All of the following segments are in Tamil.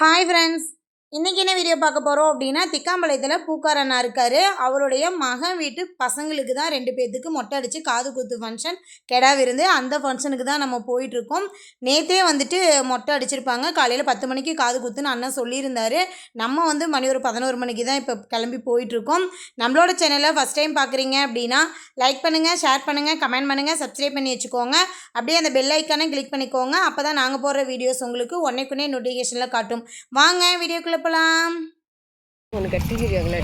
Hi friends. இன்றைக்கி என்ன வீடியோ பார்க்க போகிறோம் அப்படின்னா திக்காம்பாளையத்தில் பூக்கார அண்ணா இருக்கார். அவருடைய மகன் வீட்டு பசங்களுக்கு தான் 2 பேர்த்துக்கு மொட்டை அடித்து காது குத்து ஃபங்க்ஷன் கெடா விருந்து. அந்த ஃபங்க்ஷனுக்கு தான் நம்ம போயிட்டுருக்கோம். நேற்றே வந்துட்டு மொட்டை அடிச்சிருப்பாங்க. காலையில் 10 மணிக்கு காது குத்துன்னு அண்ணன் சொல்லியிருந்தார். நம்ம வந்து மணி ஒரு 11 மணிக்கு தான் இப்போ கிளம்பி போயிட்டுருக்கோம். நம்மளோட சேனலை ஃபஸ்ட் டைம் பார்க்குறீங்க அப்படின்னா லைக் பண்ணுங்கள், ஷேர் பண்ணுங்கள், கமெண்ட் பண்ணுங்கள், சப்ஸ்கிரைப் பண்ணி வச்சுக்கோங்க. அப்படியே அந்த பெல் ஐக்கானை கிளிக் பண்ணிக்கோங்க. அப்போ தான் நாங்கள் போடுற வீடியோஸ் உங்களுக்கு உடனே நோட்டிஃபிகேஷனில் காட்டும். வாங்க வீடியோக்குள்ளே போலாம். உனக்கு கட்டிக்கிறீங்களா?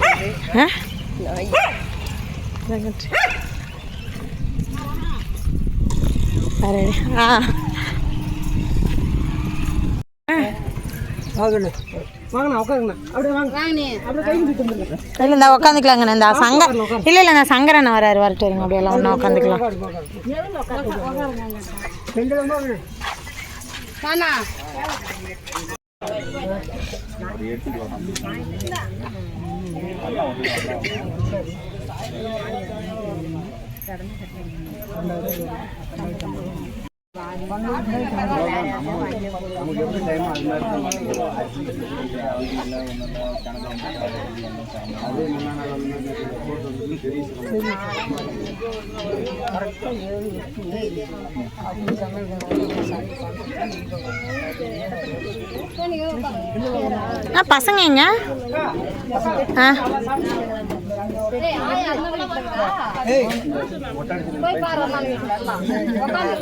உட்காந்துக்கலாங்க. இந்த சங்க இல்லை இல்லைங்க, சங்கரன் வராரு, வரட்டு இருங்க. அப்படியெல்லாம் ஒன்றா உட்காந்துக்கலாம். பசங்க எங்க?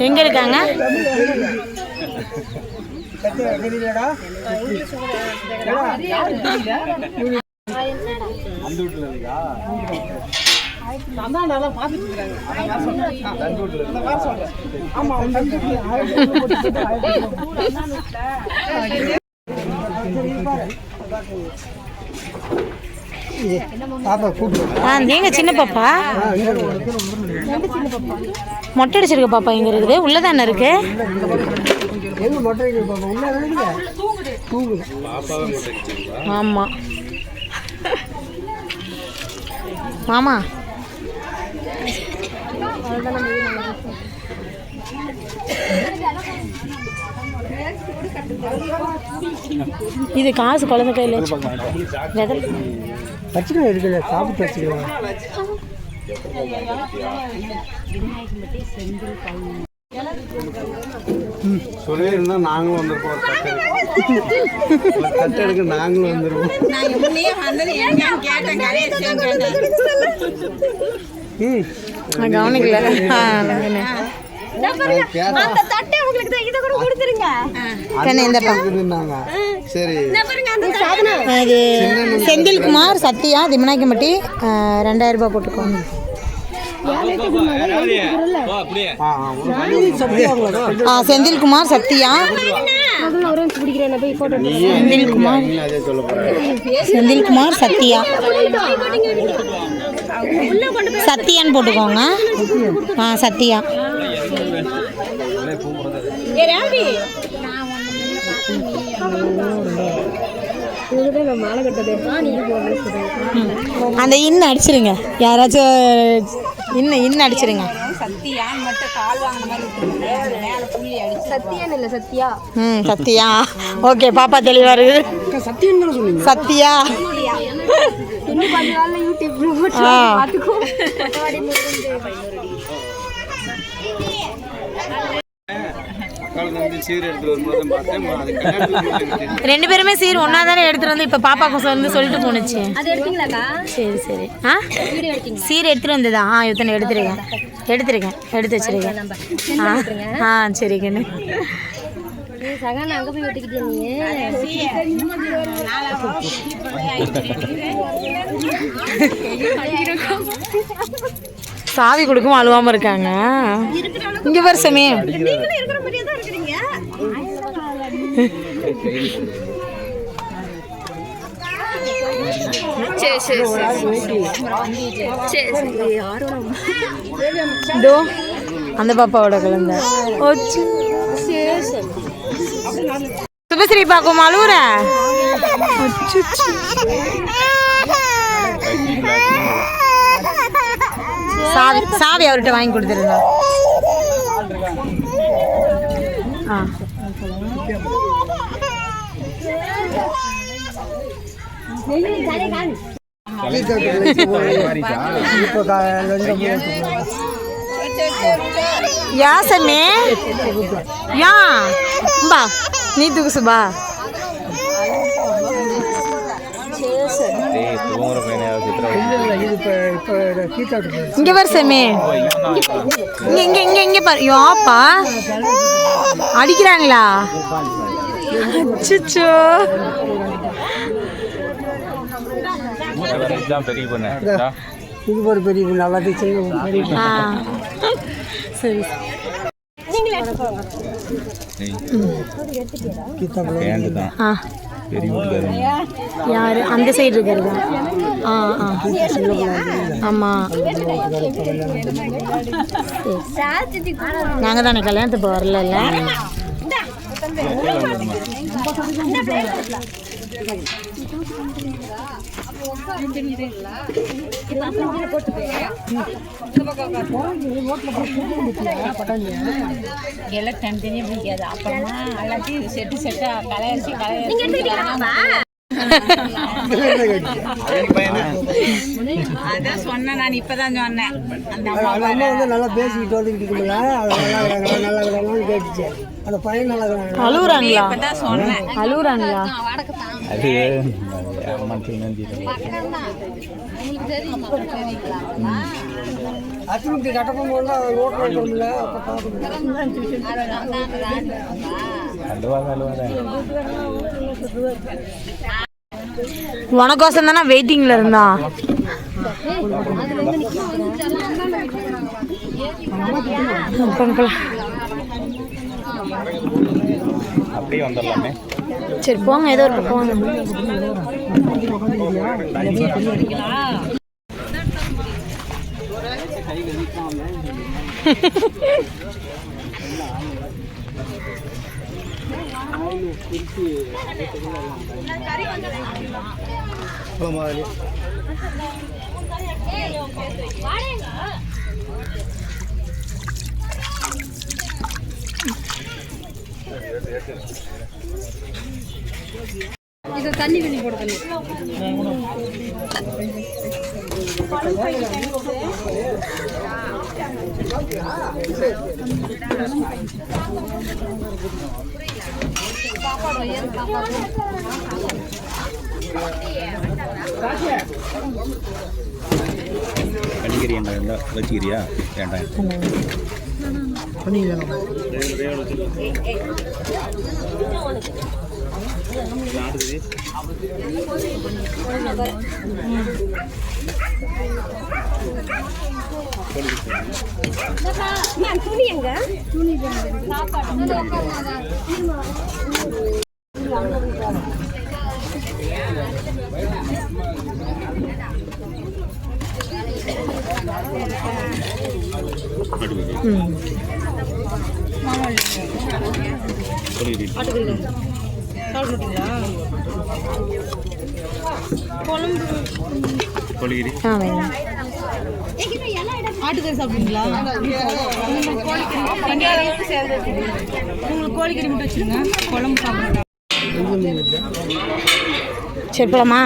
எங்க இருக்காங்க? நீங்க சின்ன பாப்பா மொட்டை அடிச்சிருக்க பாப்பா எங்க இருக்குது? உள்ளதானே இருக்கு. ஆமா மாமா இது காசு குழந்தை கையில் வச்சுக்கலாம் இருக்குல்ல, சாப்பிட்டு வச்சுக்கலாம். சொல்லியிருந்தா நாங்களும் வந்துருப்போம். கட்டை எடுக்க நாங்களும் வந்துருவோம். கவனிக்கல. செந்தில்குமார் சத்யா திமனாக்கிம்பட்டி 2000 ரூபாய் போட்டுக்கோங்க. செந்தில்குமார் சத்யா செந்தில்குமார் சத்யா சத்யான்னு போட்டுக்கோங்க. சத்யா அந்த இன்னும் அடிச்சிருங்க. யாராச்சும் இன்னும் அடிச்சிருங்க. சத்யா. ஓகே, பாப்பா தெளிவா இருக்கு. சத்யா ரெண்டு பேருமே சீர் ஒன்னா தானே எடுத்துட்டு வந்து இப்ப பாப்பாக்கு வந்து சொல்லிட்டு போனுச்சு. சரி சரி. சீர் எடுத்துட்டு வந்ததா? இத்தனை எடுத்துருக்கேன் எடுத்து வச்சிருக்கேன். சரி கண்ணு. சாவி கொடுக்கும் அழுவாம இருக்காங்க. இங்க வருஷமே அந்த பாப்பாவோட குழந்தை சுபஸ்ரீ பாக்கும் அழுவுற. சாவி அவர்கிட்ட வாங்கி கொடுத்துருந்தோம். யா சன்னே யா பா நீ தூக்கு சுபா இங்க பாரு சமே இங்க இங்க இங்க இங்க பாரு யாப்பா அடிக்கிறாங்களா அச்சச்சோ இது ஒரு பெரிய நல்லா டீச்சர் சரி யாரு அந்த சைடு இருக்கிறது ஆமா நாங்க தானே கல்யாணத்துக்கு வரல எல்லாம் தனித்தனியாக பிடிக்காது அப்புறமா எல்லாத்தையும் செட்டா கலையாச்சு அதான் சொன்னேன் நான் இப்பதான் சொன்னேன் அந்த அம்மா வந்து நல்லா பேசிக்கிட்டு வந்துக்கிட்டு நல்லா கேட்டுச்சு அந்த பையன் நல்லா அழுகுறாங்களா இப்பதான் சொன்னேன் அழுகுறாங்களா அது அச்சுமுட்டி கட்டப்பம் போல ரோட்டில் அப்போ உனக்கோசம் தானே வெயிட்டிங்ல இருந்தா அப்படியே வந்துடலாமே. சரி போங்க ஏதோ ஒரு போங்க இது தண்ணி வெளியே போட கடிக்கறி என்ன வச்சுக்கிறியா வேண்டாம் துணி எங்க துணி சாப்பாடு ஆட்டுக்கறி சாப்பிடுங்களா? உங்களுக்கு கோழிக்கறி மட்டும் வச்சுருங்க, குழம்பு சாப்பிடுங்க. சரி போலாமா?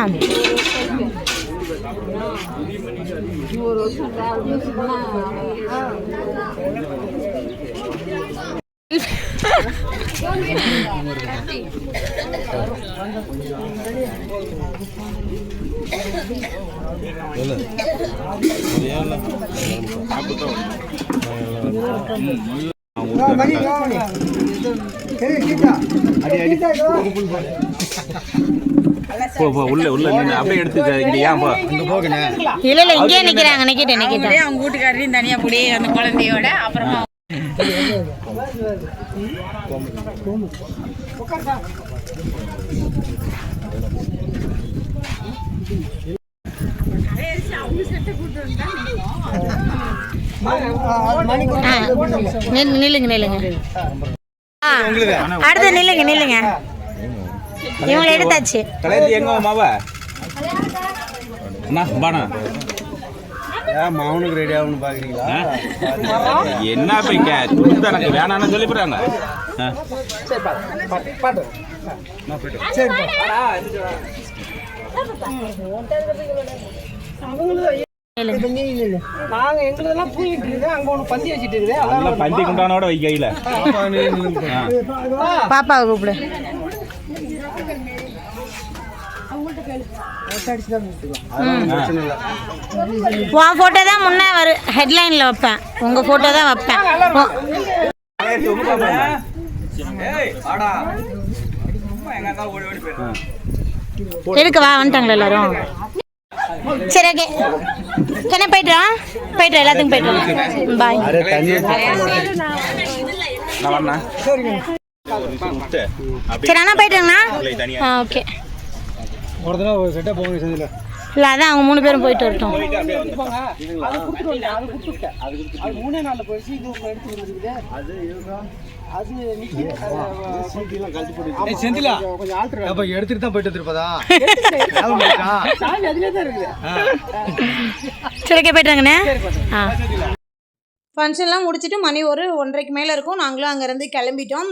அப்படியே எடுத்து இல்ல இல்ல இங்கே நிக்கிறாங்க நிக்கிட்டேன் அவங்க வீட்டுக்காரரையும் தனியா போய் அந்த குழந்தையோட அப்புறமா நில்லுங்க அடுத்து நில்லுங்க இவங்களை எடுத்தாச்சு. எங்க மாவ மகனுக்கு ரெடி ஆகணும்னு பாக்குறீங்களா? என்ன பைக்க துண்டு எனக்கு வேணான்னு சொல்லிவிடுறாங்க. நாங்கள் எங்களதெல்லாம் பூங்கிட்டு இருக்குது அங்கே ஒன்று பந்தி வச்சுட்டு இருக்குது நல்லா பந்தி குண்டானோட வை கையில் பாப்பாவை கூப்பிடு. உன் ஃபோட்டோ தான் முன்னே வரும், ஹெட்லைனில் வைப்பேன். உங்கள் ஃபோட்டோ தான் வைப்பேன். எதுக்கு வா வந்துட்டாங்களா எல்லாரும்? சரி ஓகே என்ன போய்ட்டோம் எல்லாத்துக்கும் போய்ட்டு பாய். சரி அண்ணா போய்ட்டுங்கண்ணா. ஓகே ஒரு தடவை செட்டாக போக இல்லை இல்லை அதான் அவங்க 3 பேரும் போயிட்டு வரட்டும். அது 3 நாளில் போயிடுச்சு. இது எடுத்து வந்துருக்குது. அது செந்திலா கொஞ்சம் ஆல்ட்ரு எடுத்துட்டு தான் போயிட்டு வந்துருப்பதா. அதுலேயே தான் இருக்குது. சரி ஓகே போய்ட்டாங்கண்ணே. ஃபங்க்ஷன்லாம் முடிச்சுட்டு மணி ஒரு 1:30க்கு மேலே இருக்கும். நாங்களும் அங்கேருந்து கிளம்பிட்டோம்.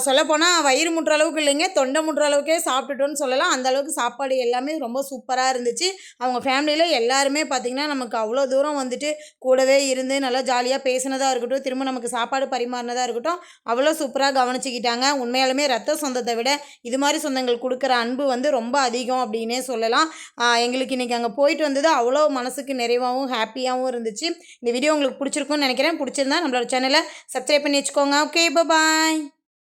சொல்லப்போனால் வயிறு முட்டுற அளவுக்கு இல்லைங்க, தொண்டை முட்டுற அளவுக்கே சாப்பிட்டுட்டோன்னு சொல்லலாம். அந்த அளவுக்கு சாப்பாடு எல்லாமே ரொம்ப சூப்பராக இருந்துச்சு. அவங்க ஃபேமிலியில் எல்லாருமே பார்த்திங்கன்னா நமக்கு அவ்வளோ தூரம் வந்துட்டு கூடவே இருந்து நல்லா ஜாலியாக பேசினதாக இருக்கட்டும், திரும்ப நமக்கு சாப்பாடு பரிமாறினதாக இருக்கட்டும், அவ்வளோ சூப்பராக கவனிச்சிக்கிட்டாங்க. உண்மையாலுமே ரத்த சொந்தத்தை விட இது மாதிரி சொந்தங்கள் கொடுக்குற அன்பு வந்து ரொம்ப அதிகம் அப்படின்னே சொல்லலாம். எங்களுக்கு இன்றைக்கி அங்கே போயிட்டு வந்தது அவ்வளோ மனசுக்கு நிறைவாகவும் ஹாப்பியாகவும் இருந்துச்சு. இந்த வீடியோ உங்களுக்கு பிடிச்சிருக்குன்னு நினைக்கிறேன். பிடிச்சிருந்தா நம்மளோட சேனலை சப்ஸ்கிரைப் பண்ணி வச்சுக்கோங்க. Okay bye.